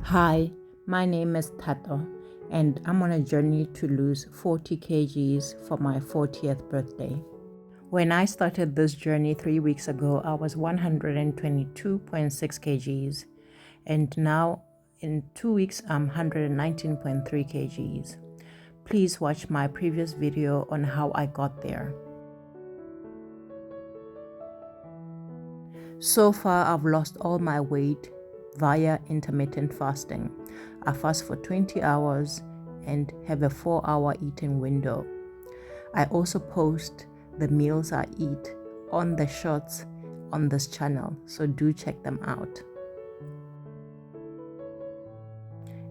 Hi, my name is Tato, and I'm on a journey to lose 40 kgs for my 40th birthday. When I started this journey 3 weeks ago, I was 122.6 kgs, and now in 2 weeks, I'm 119.3 kgs. Please watch my previous video on how I got there. So far, I've lost all my weight via intermittent fasting. I fast for 20 hours and have a 4-hour eating window. I also post the meals I eat on the shorts on this channel, so do check them out.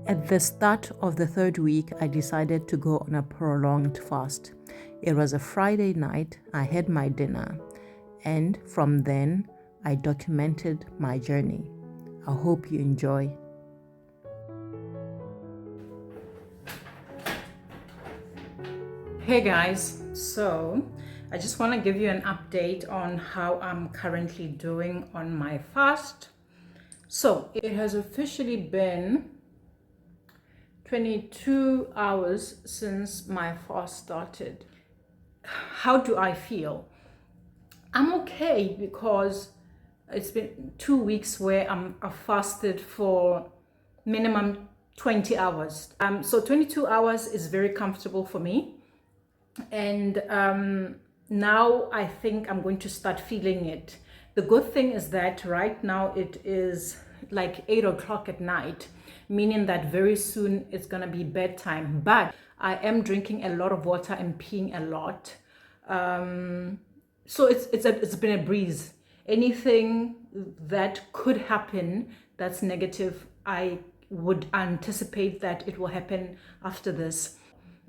At the start of the 3rd week, I decided to go on a prolonged fast. It was a Friday night, I had my dinner, and from then, I documented my journey. I hope you enjoy. Hey guys, so I just want to give you an update on how I'm currently doing on my fast. So it has officially been 22 hours since my fast started. How do I feel? I'm okay because it's been 2 weeks where I've fasted for minimum 20 hours. So 22 hours is very comfortable for me. And now I think I'm going to start feeling it. The good thing is that right now it is like 8 o'clock at night, meaning that very soon it's gonna be bedtime. But I am drinking a lot of water and peeing a lot. So it's been a breeze. Anything that could happen that's negative, I would anticipate that it will happen after this.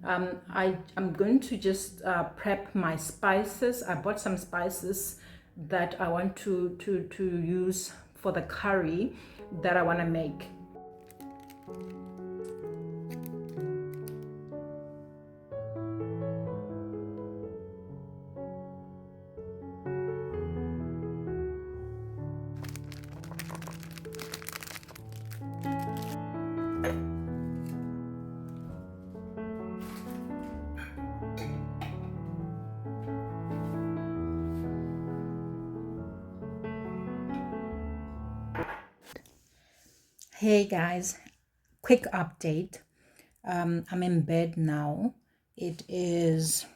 I'm going to just prep my spices. I bought some spices that I want to use for the curry that I want to make. Hey guys, quick update. I'm in bed now. It is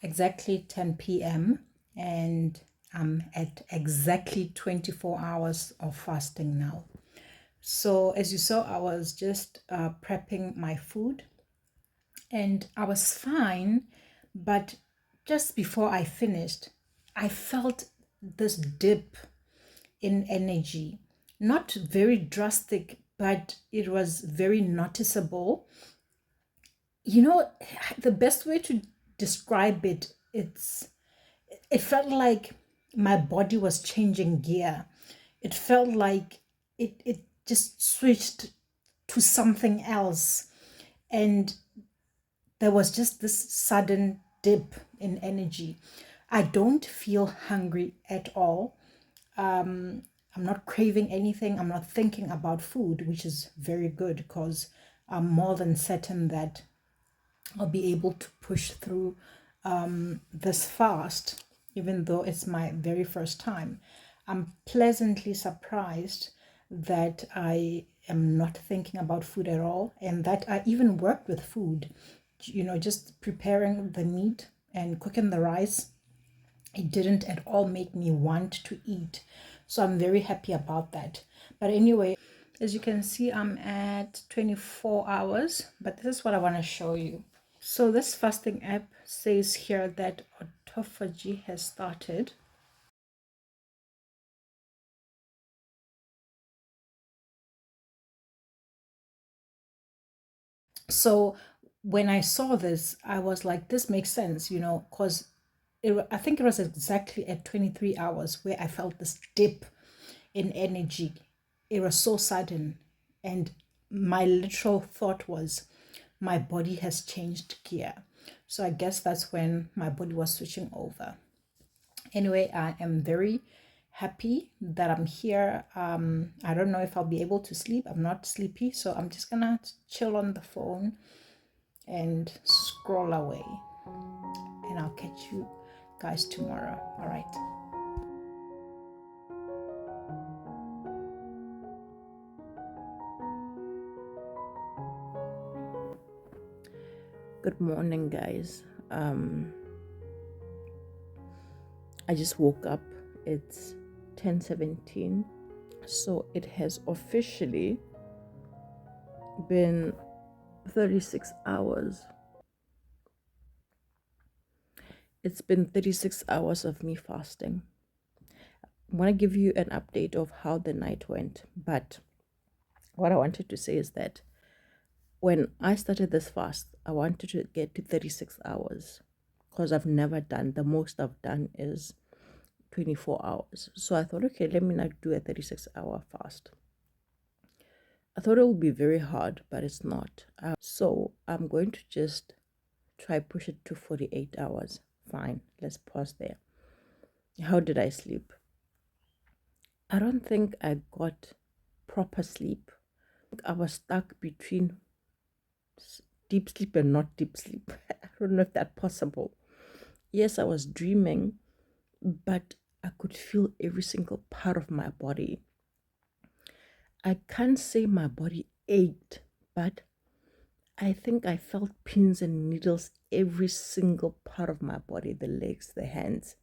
exactly 10 p.m. and I'm at exactly 24 hours of fasting now. So as you saw, I was just prepping my food and I was fine, but just before I finished, I felt this dip in energy. Not very drastic, but it was very noticeable. You know, the best way to describe it, it felt like my body was changing gear. It felt like it just switched to something else. And there was just this sudden dip in energy. I don't feel hungry at all. I'm not craving anything. I'm not thinking about food, which is very good because I'm more than certain that I'll be able to push through this fast, even though it's my very first time. I'm pleasantly surprised that I am not thinking about food at all and that I even worked with food, just preparing the meat and cooking the rice. It didn't at all make me want to eat. So I'm very happy about that. But anyway, as you can see, I'm at 24 hours, but this is what I want to show you. So this fasting app says here that autophagy has started. So when I saw this, I was like, this makes sense, because I think it was exactly at 23 hours where I felt this dip in energy. It was so sudden. And my literal thought was, my body has changed gear. So I guess that's when my body was switching over. Anyway, I am very happy that I'm here. I don't know if I'll be able to sleep. I'm not sleepy, so I'm just gonna chill on the phone and scroll away. And I'll catch you guys tomorrow. All right. Good morning, guys. I just woke up. It's 10:17, so it has officially been 36 hours. It's been 36 hours of me fasting. I want to give you an update of how the night went, but what I wanted to say is that when I started this fast, I wanted to get to 36 hours because I've never done, the most I've done is 24 hours. So I thought, okay, let me not do a 36-hour fast. I thought it would be very hard, but it's not. So I'm going to just try push it to 48 hours. Fine, let's pause there. How did I sleep? I don't think I got proper sleep. I was stuck between deep sleep and not deep sleep. I don't know if that's possible. Yes, I was dreaming, but I could feel every single part of my body. I can't say my body ached, but I think I felt pins and needles every single part of my body, the legs, the hands.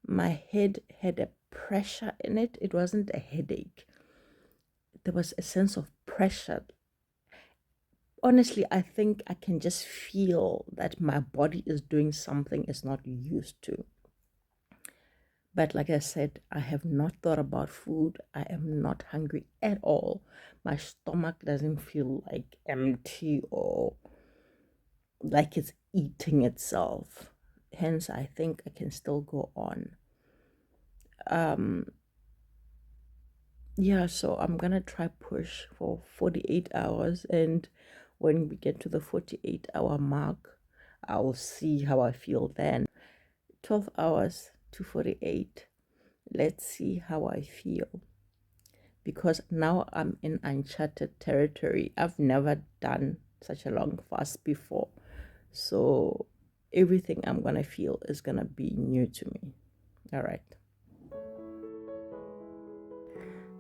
My head had a pressure in it. It wasn't a headache. There was a sense of pressure. Honestly, I think I can just feel that my body is doing something it's not used to. But like I said, I have not thought about food. I am not hungry at all. My stomach doesn't feel like empty or like it's eating itself. Hence, I think I can still go on. Yeah, so I'm gonna try push for 48 hours, and when we get to the 48-hour mark, I'll see how I feel then. 12 hours to 48. Let's see how I feel. Because now I'm in uncharted territory. I've never done such a long fast before. So everything I'm gonna feel is gonna be new to me. All right.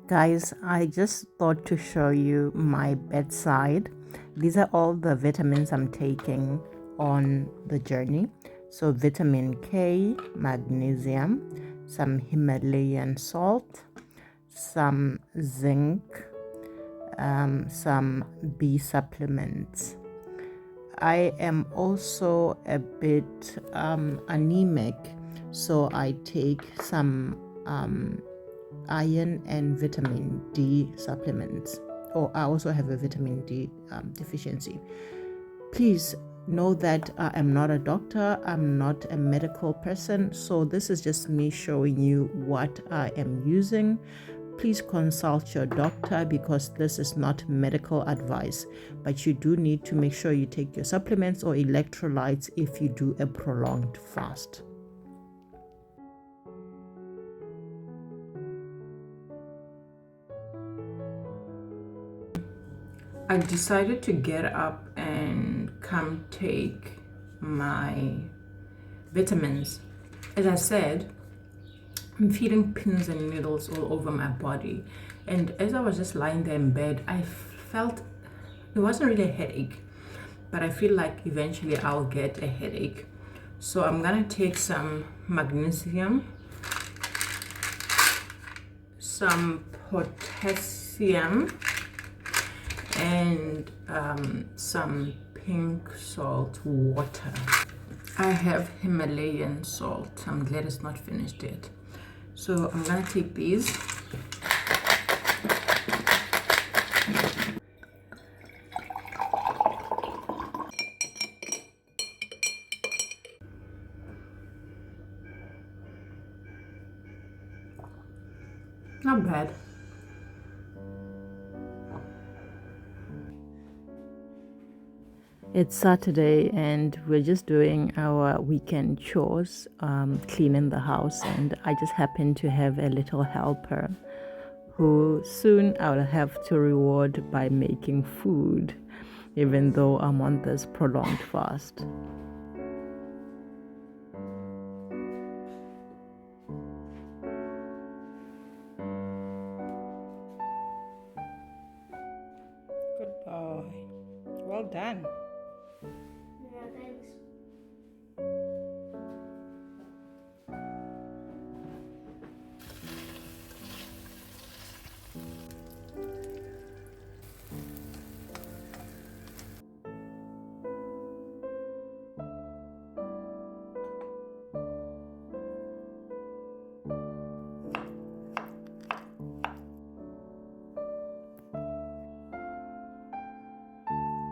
Guys, I just thought to show you my bedside. These are all the vitamins I'm taking on the journey. So vitamin K, magnesium, some Himalayan salt, some zinc, some B supplements. I am also a bit anemic, so I take some iron and vitamin D supplements. Or I also have a vitamin D deficiency. Please know that I am not a doctor, I'm not a medical person, so this is just me showing you what I am using. Please consult your doctor because this is not medical advice, but you do need to make sure you take your supplements or electrolytes if you do a prolonged fast. I decided to get up and come take my vitamins. As I said, I'm feeling pins and needles all over my body. And as I was just lying there in bed, I felt it wasn't really a headache, but I feel like eventually I'll get a headache. So I'm gonna take some magnesium, some potassium, and some pink salt water. I have Himalayan salt. I'm glad it's not finished yet. So I'm gonna take these. Not bad. It's Saturday and we're just doing our weekend chores, cleaning the house, and I just happen to have a little helper who soon I'll have to reward by making food, even though I'm on this prolonged fast. Good boy. Well done. Yeah, thanks.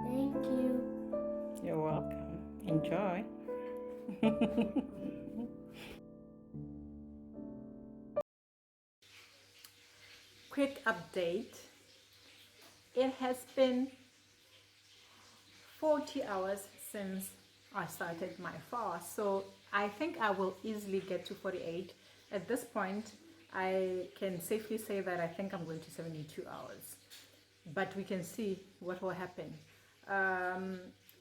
Thank you. You're welcome. Enjoy. Quick update. It has been 40 hours since I started my fast, so I think I will easily get to 48. At this point, I can safely say that I think I'm going to 72 hours, but we can see what will happen.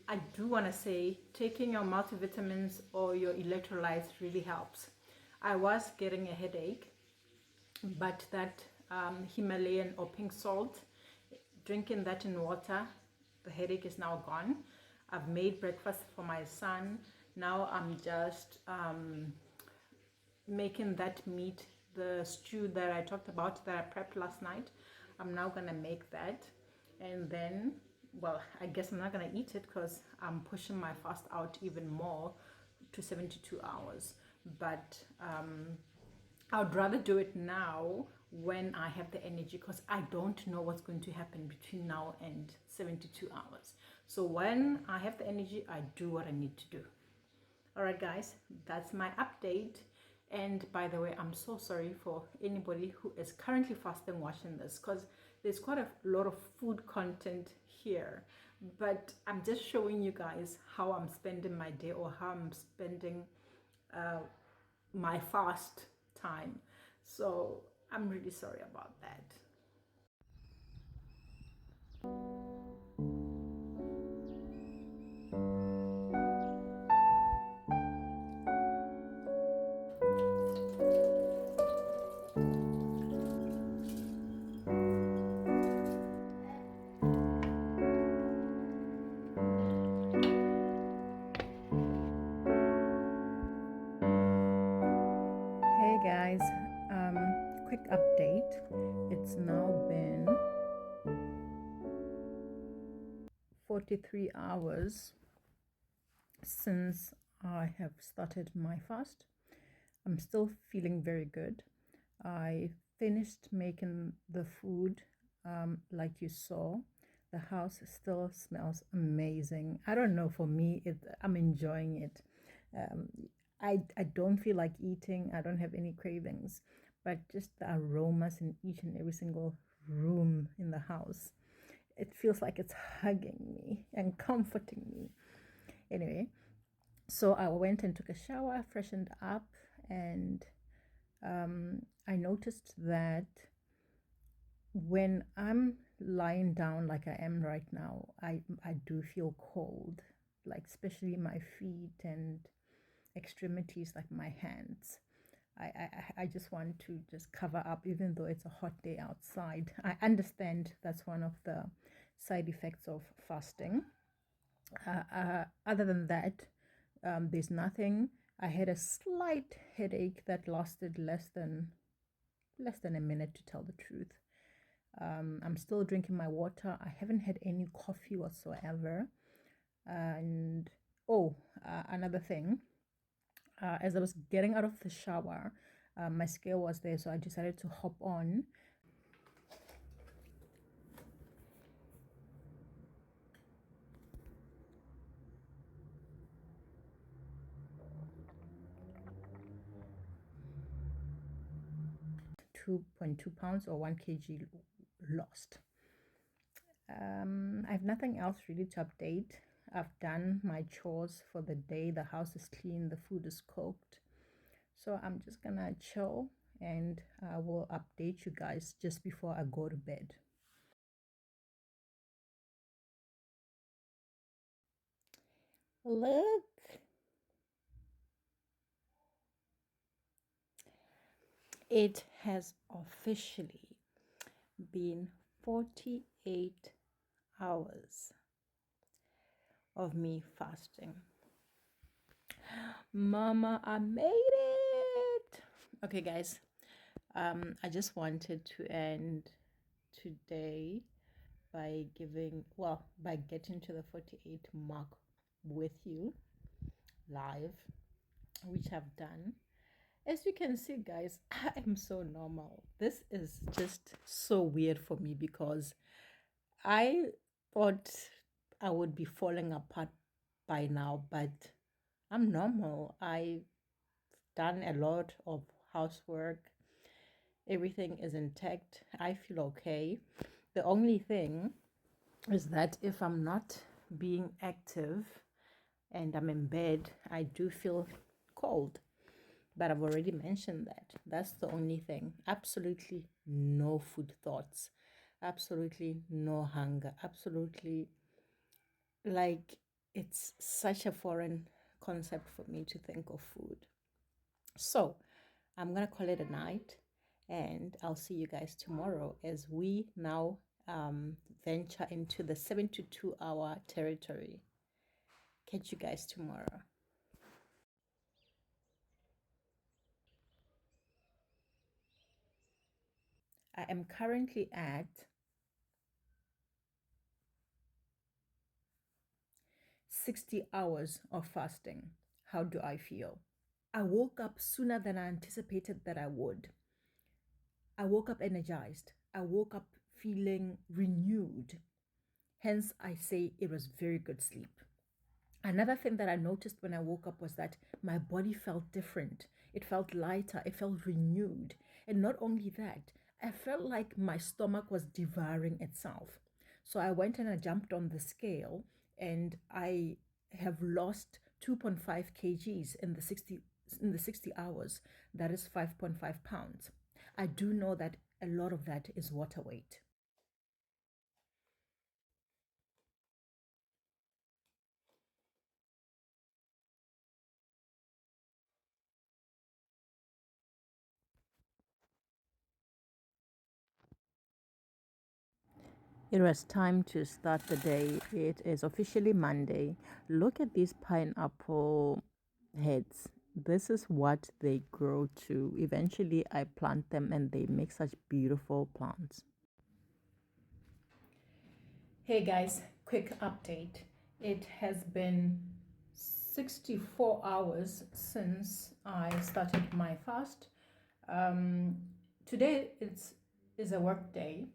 I do want to say taking your multivitamins or your electrolytes really helps. I was getting a headache, but that Himalayan or pink salt, drinking that in water, the headache is now gone. I've made breakfast for my son. Now I'm just making that meat, the stew that I talked about that I prepped last night. I'm now gonna make that, and then, well, I guess I'm not gonna eat it because I'm pushing my fast out even more to 72 hours. But I would rather do it now when I have the energy, because I don't know what's going to happen between now and 72 hours. So when I have the energy, I do what I need to do. All right, guys, that's my update. And by the way, I'm so sorry for anybody who is currently fasting watching this, because there's quite a lot of food content here. But I'm just showing you guys how I'm spending my day, or how I'm spending my fast time. So I'm really sorry about that. Hey guys, quick update. It's now been 43 hours since I have started my fast. I'm still feeling very good. I finished making the food, like you saw. The house still smells amazing. I don't know, for me, I'm enjoying it. Um, I don't feel like eating, I don't have any cravings, but just the aromas in each and every single room in the house, it feels like it's hugging me and comforting me. Anyway, so I went and took a shower, freshened up, and I noticed that when I'm lying down like I am right now, I do feel cold, like especially my feet and extremities, like my hands. I just want to just cover up, even though it's a hot day outside. I understand that's one of the side effects of fasting. Other than that, there's nothing. I had a slight headache that lasted less than a minute, to tell the truth. I'm still drinking my water. I haven't had any coffee whatsoever. And oh, another thing, as I was getting out of the shower, my scale was there, so I decided to hop on. 2.2 pounds or 1 kg lost. I have nothing else really to update. I've done my chores for the day. The house is clean, the food is cooked. So I'm just gonna chill and I will update you guys just before I go to bed. Look, it has officially been 48 hours of me fasting. Mama, I made it. Okay, guys. I just wanted to end today by getting to the 48 mark with you live, which I've done. As you can see, guys, I am so normal. This is just so weird for me because I thought I would be falling apart by now, but I'm normal. I've done a lot of housework. Everything is intact. I feel okay. The only thing is that if I'm not being active and I'm in bed, I do feel cold. But I've already mentioned that. That's the only thing. Absolutely no food thoughts. Absolutely no hunger. Absolutely, like, it's such a foreign concept for me to think of food. So I'm going to call it a night and I'll see you guys tomorrow as we now venture into the 72-hour territory. Catch you guys tomorrow. I am currently at 60 hours of fasting. How do I feel? I woke up sooner than I anticipated that I would. I woke up energized. I woke up feeling renewed. Hence, I say it was very good sleep. Another thing that I noticed when I woke up was that my body felt different. It felt lighter, it felt renewed. And not only that, I felt like my stomach was devouring itself. So I went and I jumped on the scale and I have lost 2.5 kgs in the 60 hours. That is 5.5 pounds. I do know that a lot of that is water weight. It was time to start the day. It is officially Monday. Look at these pineapple heads. This is what they grow to. Eventually, I plant them and they make such beautiful plants. Hey guys, quick update. It has been 64 hours since I started my fast. Today is a work day.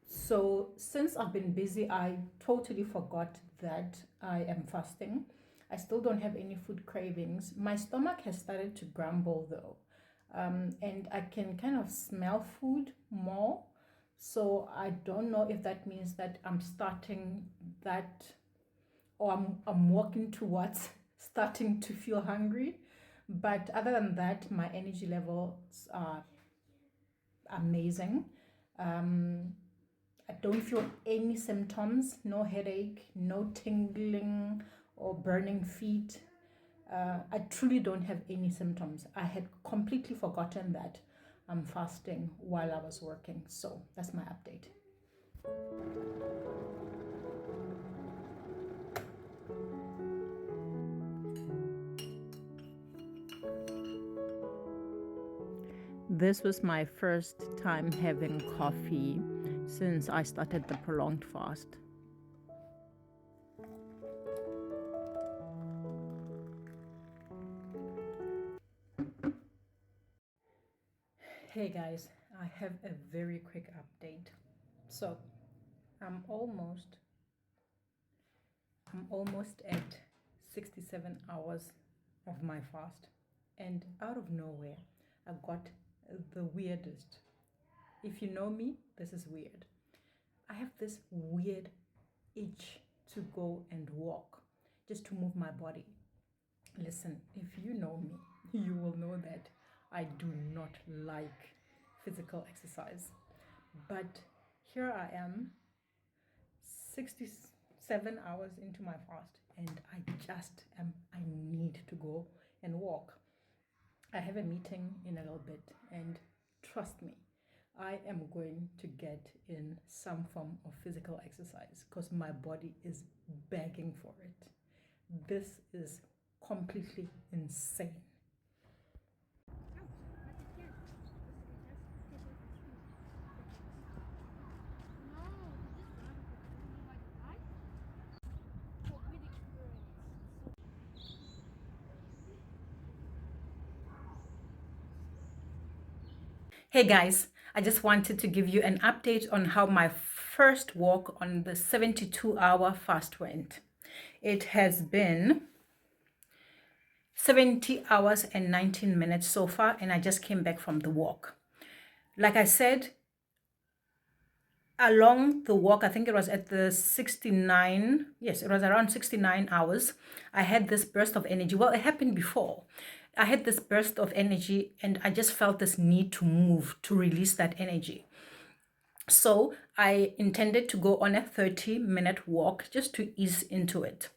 So, since I've been busy, I totally forgot that I am fasting. I still don't have any food cravings. My stomach has started to grumble though, and I can kind of smell food more. So, I don't know if that means that I'm starting that or I'm walking towards starting to feel hungry. But other than that, my energy levels are amazing. I don't feel any symptoms, no headache, no tingling or burning feet. I truly don't have any symptoms. I had completely forgotten that I'm fasting while I was working. So that's my update. This was my first time having coffee since I started the prolonged fast. Hey guys, I have a very quick update. So, I'm almost I'm almost at 67 hours of my fast, and out of nowhere, I got the weirdest. If you know me, this is weird. I have this weird itch to go and walk. just to move my body. Listen, if you know me, you will know that I do not like physical exercise. But here I am, 67 hours into my fast, and I need to go and walk. I have a meeting in a little bit, and trust me, I am going to get in some form of physical exercise because my body is begging for it. This is completely insane. Hey guys, I just wanted to give you an update on how my first walk on the 72-hour fast went. It has been 70 hours and 19 minutes so far, and I just came back from the walk. Like I said, along the walk, I think it was at the 69, yes, it was around 69 hours, I had this burst of energy. Well, it happened before. I had this burst of energy, and I just felt this need to move, to release that energy. So I intended to go on a 30-minute walk just to ease into it.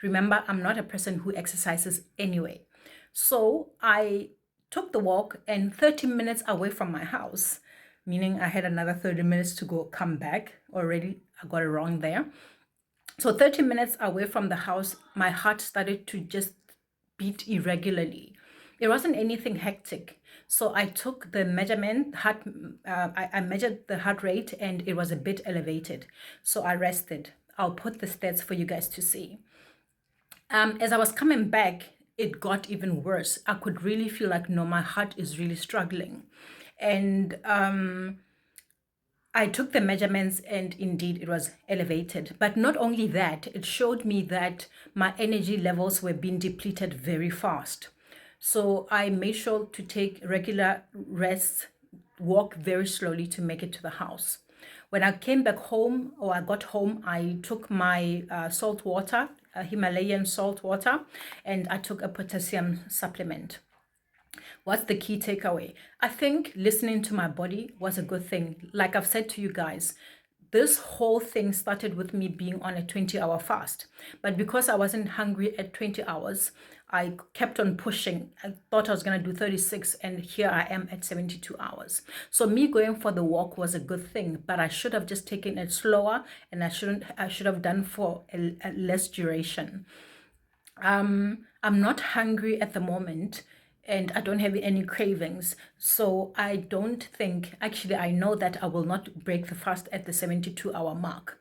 Remember, I'm not a person who exercises anyway. So I took the walk, and 30 minutes away from my house, meaning I had another 30 minutes to go come back. Already, I got it wrong there. So 30 minutes away from the house, my heart started to just beat irregularly. It wasn't anything hectic. So I took the measurement, I measured the heart rate, and it was a bit elevated. So I rested. I'll put the stats for you guys to see. As I was coming back, it got even worse. I could really feel like, no, my heart is really struggling. And I took the measurements, and indeed it was elevated. But not only that, it showed me that my energy levels were being depleted very fast. So I made sure to take regular rests, walk very slowly to make it to the house. When I came back home, or I got home, I took my salt water, Himalayan salt water, and I took a potassium supplement. What's the key takeaway? I think listening to my body was a good thing. Like I've said to you guys, this whole thing started with me being on a 20-hour fast. But because I wasn't hungry at 20 hours, I kept on pushing. I thought I was going to do 36, and here I am at 72 hours. So me going for the walk was a good thing, but I should have just taken it slower, and I should have done for a less duration. I'm not hungry at the moment, and I don't have any cravings. So I don't think, actually, I know that I will not break the fast at the 72-hour mark.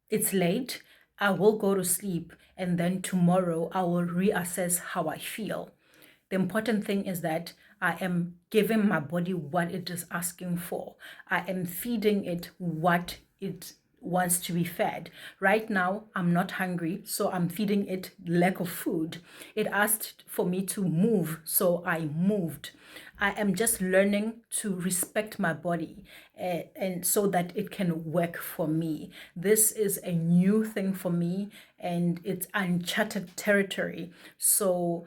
It's late. I will go to sleep, and then tomorrow I will reassess how I feel. The important thing is that I am giving my body what it is asking for. I am feeding it what it wants to be fed. Right now, I'm not hungry, so I'm feeding it lack of food. It asked for me to move, so I moved. I am just learning to respect my body, and so that it can work for me. This is a new thing for me, and it's uncharted territory. So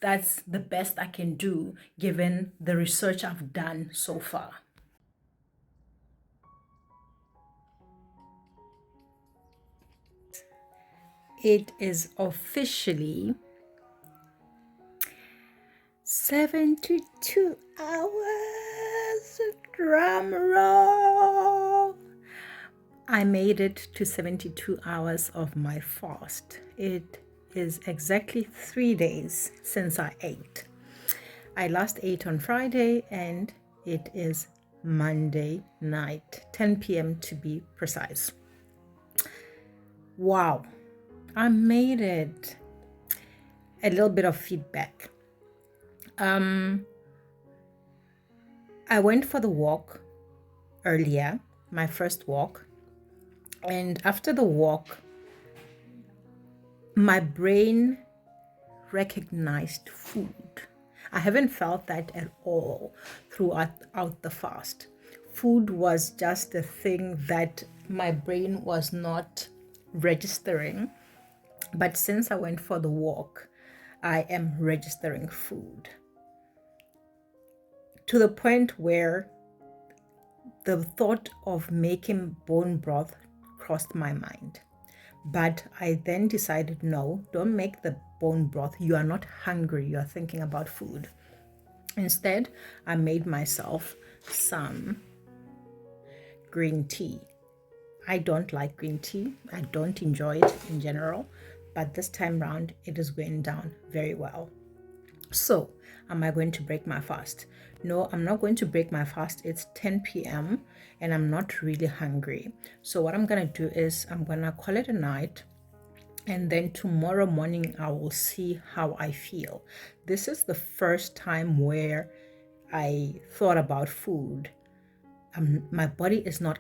that's the best I can do given the research I've done so far. It is officially 72 hours. Drum roll. I made it to 72 hours of my fast. It is exactly 3 days since I ate. I last ate on Friday, and it is Monday night, 10 p.m. to be precise. Wow, I made it. A little bit of feedback. I went for the walk earlier, my first walk, and after the walk, my brain recognized food. I haven't felt that at all throughout the fast. Food was just a thing that my brain was not registering. But since I went for the walk, I am registering food to the point where the thought of making bone broth crossed my mind. But I then decided, no, don't make the bone broth. You are not hungry. You are thinking about food. Instead, I made myself some green tea. I don't like green tea. I don't enjoy it in general. But this time round, it is going down very well. So, am I going to break my fast? No, I'm not going to break my fast. It's 10 p.m. and I'm not really hungry. So, what I'm going to do is I'm going to call it a night. And then tomorrow morning, I will see how I feel. This is the first time where I thought about food. My body is not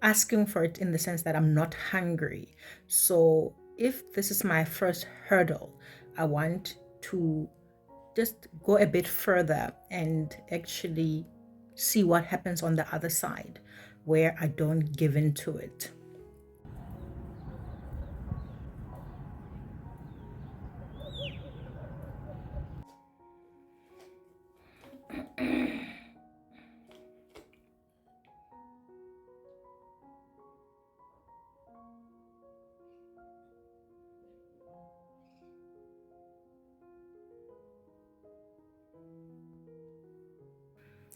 asking for it in the sense that I'm not hungry. So, if this is my first hurdle, I want to just go a bit further and actually see what happens on the other side where I don't give in to it.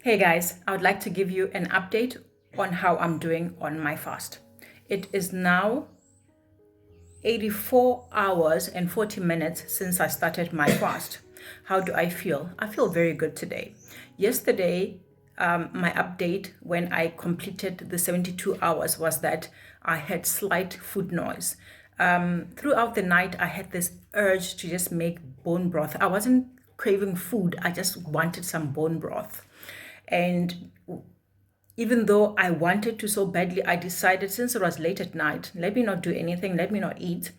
Hey guys, I would like to give you an update on how I'm doing on my fast. It is now 84 hours and 40 minutes since I started my fast. How do I feel? I feel very good today. Yesterday, my update when I completed the 72 hours was that I had slight food noise. Throughout the night, I had this urge to just make bone broth. I wasn't craving food, I just wanted some bone broth. And even though I wanted to so badly, I decided since it was late at night, let me not do anything, let me not eat.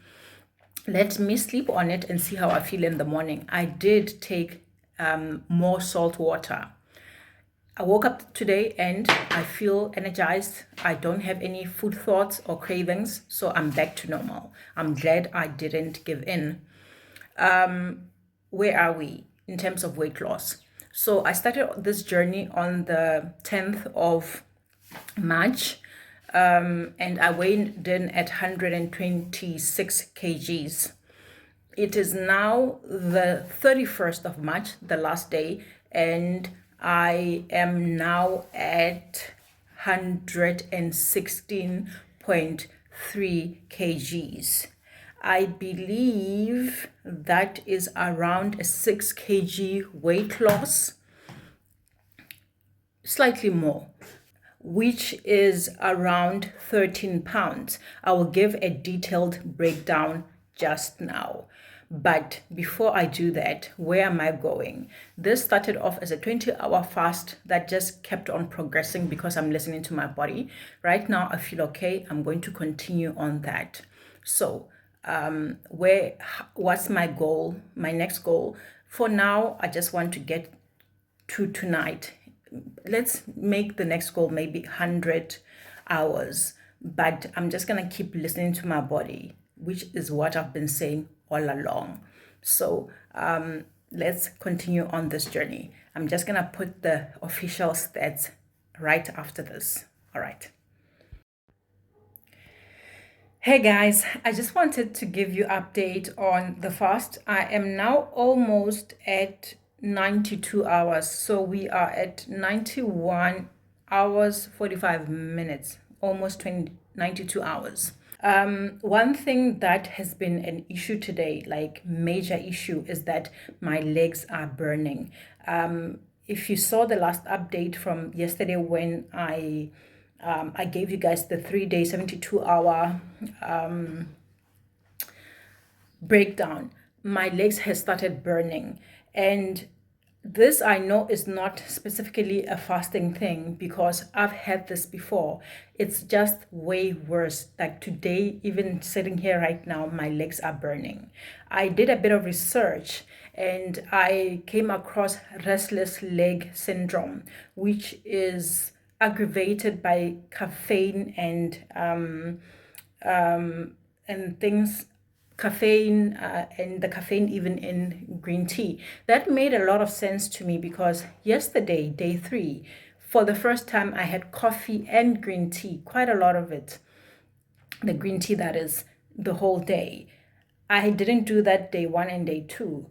Let me sleep on it and see how I feel in the morning. I did take more salt water. I woke up today and I feel energized. I don't have any food thoughts or cravings, so I'm back to normal. I'm glad I didn't give in. Where are we in terms of weight loss? So I started this journey on the 10th of March, and I weighed in at 126 kgs. It is now the 31st of March, the last day, and I am now at 116.3 kgs. I believe that is around a 6 kg weight loss, slightly more, which is around 13 pounds. I will give a detailed breakdown just now. But before I do that, where am I going? This started off as a 20-hour fast that just kept on progressing because I'm listening to my body. Right now, I feel okay. I'm going to continue on that. So, what's my goal? My next goal? For now, I just want to get to tonight. Let's make the next goal maybe 100 hours, but I'm just going to keep listening to my body, which is what I've been saying all along. So let's continue on this journey. I'm just going to put the official stats right after this. All right. Hey guys, I just wanted to give you update on the fast. I am now almost at 92 hours. So we are at 91 hours 45 minutes, almost 92 hours. One thing that has been an issue today, like major issue, is that my legs are burning. If you saw the last update from yesterday when I gave you guys the 3-day, 72-hour breakdown, my legs have started burning. And this I know is not specifically a fasting thing because I've had this before. It's just way worse. Like today, even sitting here right now, my legs are burning. I did a bit of research and I came across restless leg syndrome, which is aggravated by caffeine and things caffeine and the caffeine even in green tea. That made a lot of sense to me because yesterday, day 3, for the first time, I had coffee and green tea, quite a lot of it. The green tea, that is, the whole day. I didn't do that day 1 and day 2,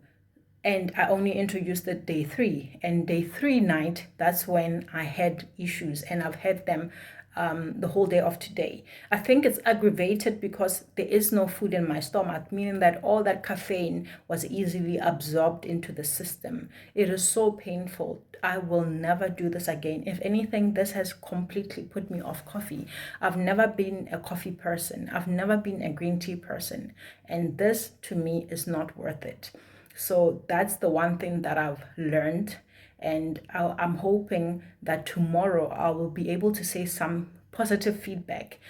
and I only introduced it day 3. And day 3 night, that's when I had issues, and I've had them the whole day of today. I think it's aggravated because there is no food in my stomach, meaning that all that caffeine was easily absorbed into the system. It is so painful. I will never do this again. If anything, this has completely put me off coffee. I've never been a coffee person. I've never been a green tea person. And this, to me, is not worth it. So that's the one thing that I've learned. And I'm hoping that tomorrow I will be able to say some positive feedback,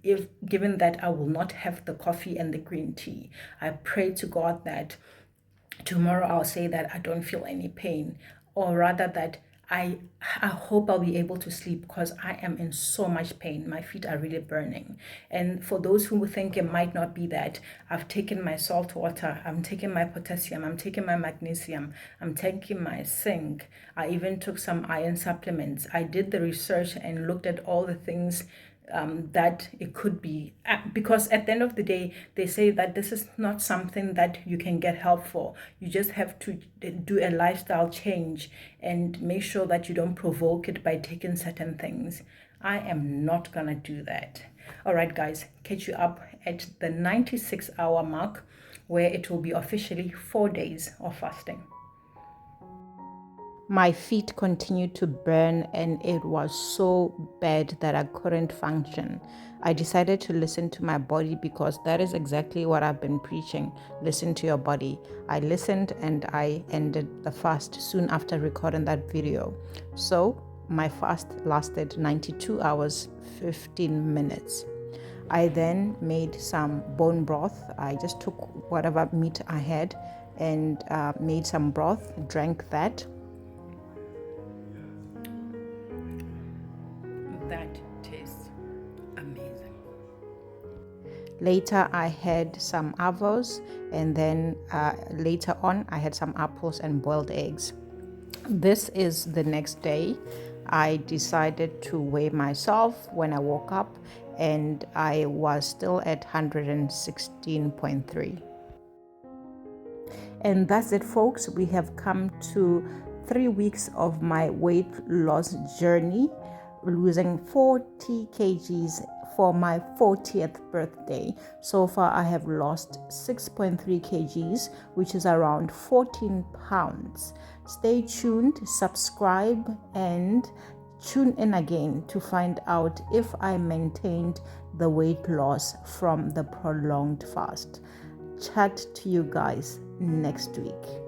if given that I will not have the coffee and the green tea. I pray to God that tomorrow I'll say that I don't feel any pain, or rather that I hope I'll be able to sleep because I am in so much pain. My feet are really burning. And for those who think it might not be that, I've taken my salt water, I'm taking my potassium, I'm taking my magnesium, I'm taking my zinc. I even took some iron supplements. I did the research and looked at all the things that it could be, because at the end of the day they say that this is not something that you can get help for. You just have to do a lifestyle change and make sure that you don't provoke it by taking certain things. I am not gonna do that. All right, guys, catch you up at the 96-hour mark, where it will be officially 4 days of fasting. My feet continued to burn, and it was so bad that I couldn't function. I decided to listen to my body because that is exactly what I've been preaching. Listen to your body. I listened and I ended the fast soon after recording that video. So my fast lasted 92 hours, 15 minutes. I then made some bone broth. I just took whatever meat I had and made some broth, drank that. That tastes amazing. Later, I had some avos, and then later on, I had some apples and boiled eggs. This is the next day. I decided to weigh myself when I woke up, and I was still at 116.3. And that's it, folks. We have come to 3 weeks of my weight loss journey, losing 40 kgs for my 40th birthday. So far, I have lost 6.3 kgs, which is around 14 pounds. Stay tuned, subscribe, and tune in again to find out if I maintained the weight loss from the prolonged fast. Chat to you guys next week.